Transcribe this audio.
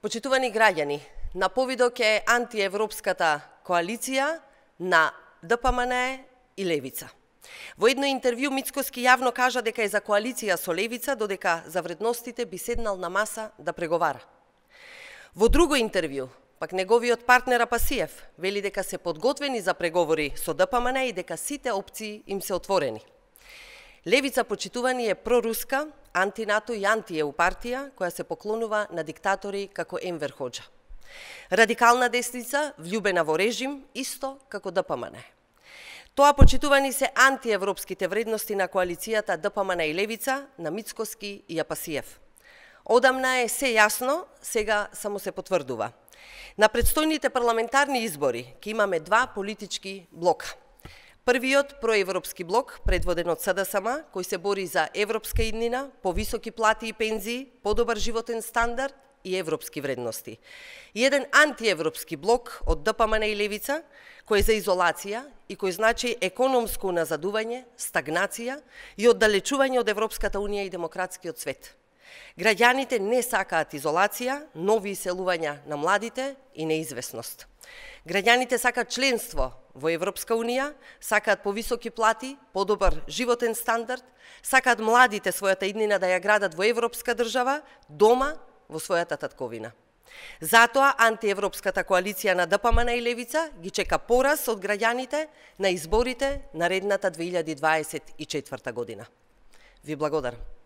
Почитувани граѓани, на повидок е антиевропската коалиција на ДПМН и Левица. Во едно интервју Мицкоски јавно кажа дека е за коалиција со Левица, додека за вредностите би седнал на маса да преговара. Во друго интервју, пак неговиот партнер Апасиев вели дека се подготвени за преговори со ДПМН и дека сите опции им се отворени. Левица, почитувани, е проруска, антинато и антиеу партија која се поклонува на диктатори како Енвер Хоџа. Радикална десница, влюбена во режим, исто како ДПМН. Тоа, почитувани, се антиевропските вредности на коалицијата ДПМН и Левица, на Мицкоски и Апасиев. Одамна е се јасно, сега само се потврдува. На предстојните парламентарни избори ќе имаме два политички блока. Првиот проевропски блок, предводен од СДСМ, кој се бори за европска иднина, повисоки плати и пензии, подобар животен стандард и европски вредности. И еден антиевропски блок од ДПМН и Левица, кој е за изолација и кој значи економско назадување, стагнација и оддалечување од Европската унија и демократскиот свет. Граѓаните не сакаат изолација, нови иселувања на младите и неизвестност. Граѓаните сакаат членство во Европска унија, сакаат повисоки плати, подобар животен стандард, сакаат младите својата иднина да ја градат во европска држава, дома, во својата татковина. Затоа антиевропската коалиција на ДПМН и Левица ги чека пораз од граѓаните на изборите наредната 2024 година. Ви благодарам.